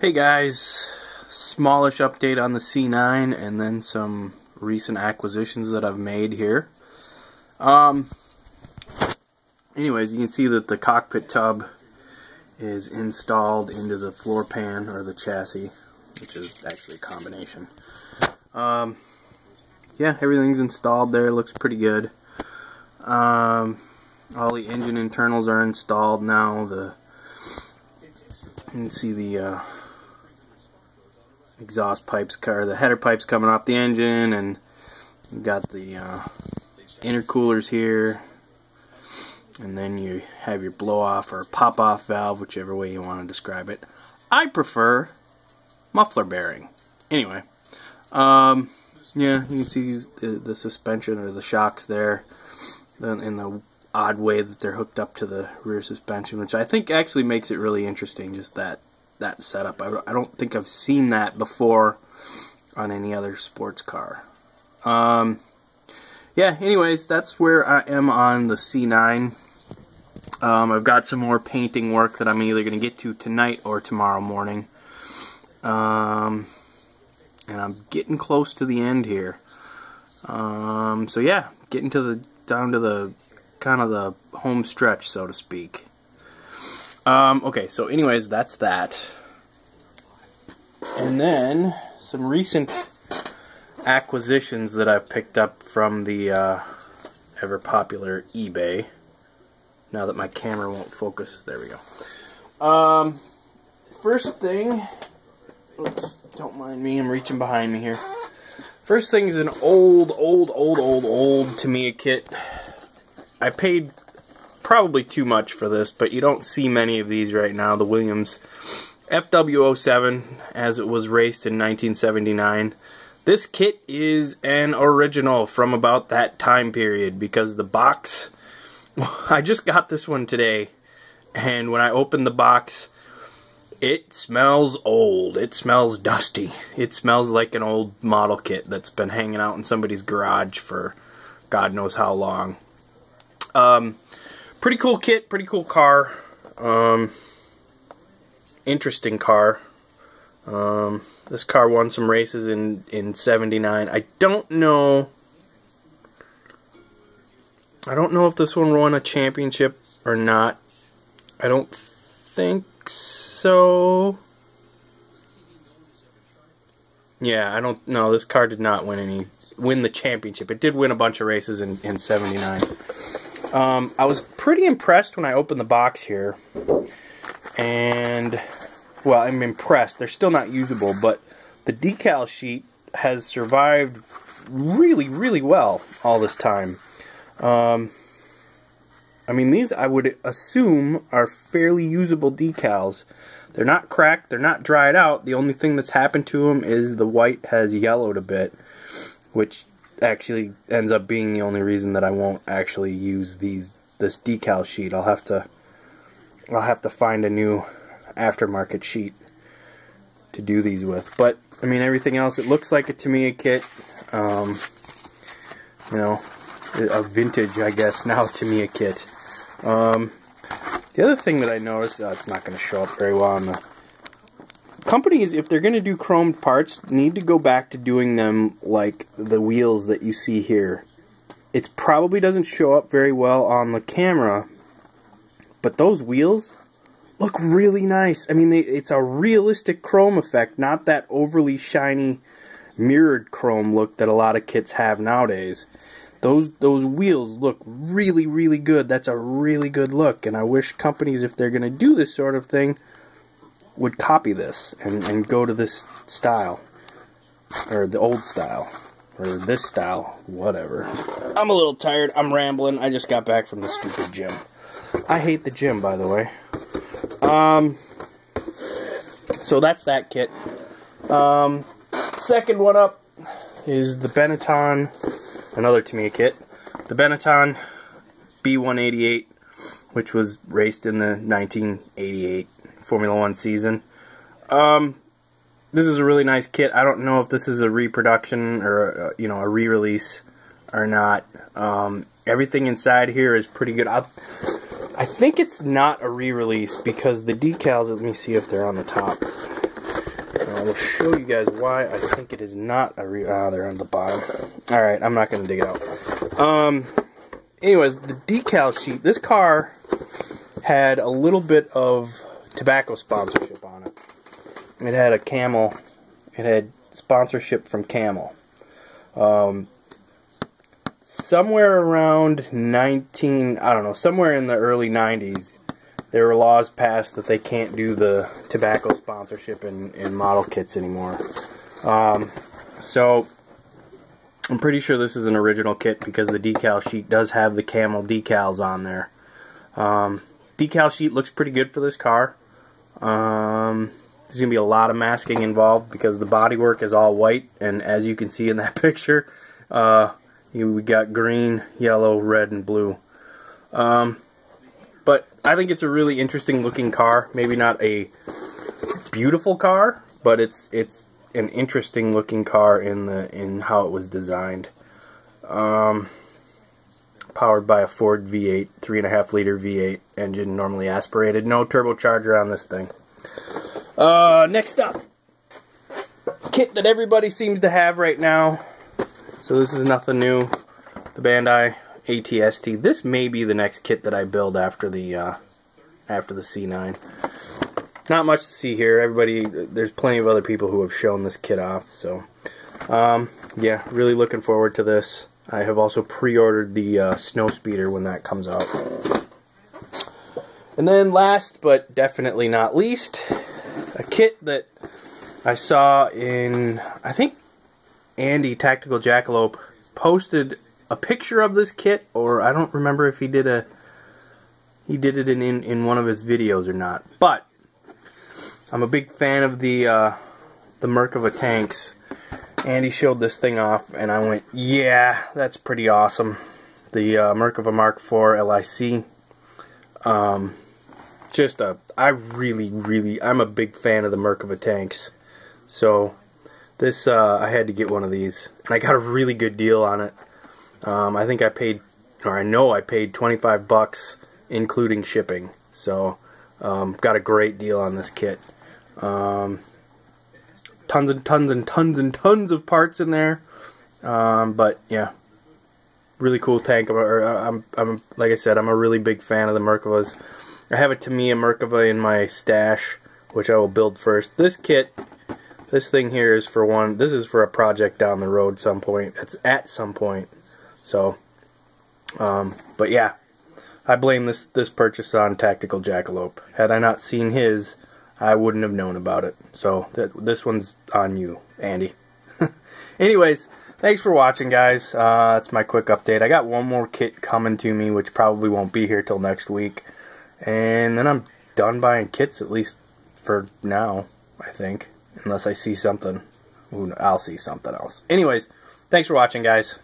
Hey guys, smallish update on the C9 and then some recent acquisitions that I've made here. Anyways, you can see that the cockpit tub is installed into the floor pan or the chassis, which is actually a combination. Yeah, everything's installed there, looks pretty good. All the engine internals are installed now. You can see the exhaust pipes, the header pipes coming off the engine, and you've got the intercoolers here, and then you have your blow off or pop off valve, whichever way you want to describe it. I prefer muffler bearing. Anyway, yeah, you can see the suspension or the shocks there in the odd way that they're hooked up to the rear suspension, which I think actually makes it really interesting, just that setup. I don't think I've seen that before on any other sports car. Yeah, anyways, that's where I am on the C9. I've got some more painting work that I'm either going to get to tonight or tomorrow morning. And I'm getting close to the end here. So yeah, getting down to the kind of the home stretch, so to speak. Okay, so anyways, that's that. And then some recent acquisitions that I've picked up from the ever popular eBay. Now that my camera won't focus, there we go. First thing, oops, don't mind me, I'm reaching behind me here. First thing is an old Tamiya kit. I paid probably too much for this, but you don't see many of these right now. The Williams FW07, as it was raced in 1979. This kit is an original from about that time period, because the box, I just got this one today, and when I opened the box, it smells old. It smells dusty. It smells like an old model kit that's been hanging out in somebody's garage for God knows how long. Pretty cool kit, pretty cool car. Interesting car. This car won some races in 79. I don't know if this one won a championship or not. I don't think so. Yeah, I don't know. This car did not win the championship. It did win a bunch of races in 79. I was pretty impressed when I opened the box here, and, well, I'm impressed. They're still not usable, but the decal sheet has survived really, really well all this time. I mean, these, I would assume, are fairly usable decals. They're not cracked, they're not dried out. The only thing that's happened to them is the white has yellowed a bit, which actually ends up being the only reason that I won't actually use this decal sheet. I'll have to find a new aftermarket sheet to do these with. But I mean, everything else, it looks like a Tamiya kit. You know, a vintage, I guess, now Tamiya kit. The other thing that I noticed, it's not going to show up very well on the companies, if they're going to do chromed parts, need to go back to doing them like the wheels that you see here. It probably doesn't show up very well on the camera, but those wheels look really nice. I mean, it's a realistic chrome effect, not that overly shiny mirrored chrome look that a lot of kits have nowadays. Those wheels look really, really good. That's a really good look, and I wish companies, if they're going to do this sort of thing, would copy this and go to this style, or the old style, or this style, whatever. I'm a little tired, I'm rambling, I just got back from the stupid gym. I hate the gym, by the way. So that's that kit. Second one up is the Benetton, another Tamiya kit, the Benetton B188, which was raced in the 1988 Formula 1 season. This is a really nice kit. I don't know if this is a reproduction or a re-release or not. Everything inside here is pretty good. I think it's not a re-release because the decals, let me see if they're on the top. I will show you guys why I think it is not a they're on the bottom. Alright, I'm not going to dig it out. Anyways, the decal sheet, this car had a little bit of tobacco sponsorship on it. It had a Camel, it had sponsorship from Camel. Somewhere around somewhere in the early 90s, there were laws passed that they can't do the tobacco sponsorship in model kits anymore. So I'm pretty sure this is an original kit because the decal sheet does have the Camel decals on there. Decal sheet looks pretty good for this car. There's going to be a lot of masking involved because the bodywork is all white, and as you can see in that picture, we got green, yellow, red, and blue. But I think it's a really interesting looking car. Maybe not a beautiful car, but it's an interesting looking car in how it was designed. Powered by a Ford V8, 3.5 liter V8 engine, normally aspirated. No turbocharger on this thing. Next up, kit that everybody seems to have right now. So this is nothing new. The Bandai ATST. This may be the next kit that I build after the C9. Not much to see here. There's plenty of other people who have shown this kit off. So, yeah, really looking forward to this. I have also pre-ordered the Snow Speeder when that comes out. And then last, but definitely not least, a kit that I saw in, I think Andy, Tactical Jackalope, posted a picture of this kit, or I don't remember if he did it in one of his videos or not. But I'm a big fan of the Merkava tanks. Andy showed this thing off, and I went, yeah, that's pretty awesome. The Merkava Mark IV LIC. I'm a big fan of the Merkava tanks. So this, I had to get one of these, and I got a really good deal on it. I think I paid, or I know I paid $25 including shipping. So, got a great deal on this kit. Tons and tons and tons and tons of parts in there. But yeah, really cool tank. I'm like I said, I'm a really big fan of the Merkavas. I have a Tamiya Merkava in my stash, which I will build first. This kit, this thing here is for one. This is for a project down the road some point. It's at some point. So, but yeah, I blame this purchase on Tactical Jackalope. Had I not seen his, I wouldn't have known about it. So this one's on you, Andy. Anyways, thanks for watching, guys. That's my quick update. I got one more kit coming to me, which probably won't be here till next week, and then I'm done buying kits, at least for now, I think, unless I see something. I'll see something else. Anyways, thanks for watching, guys.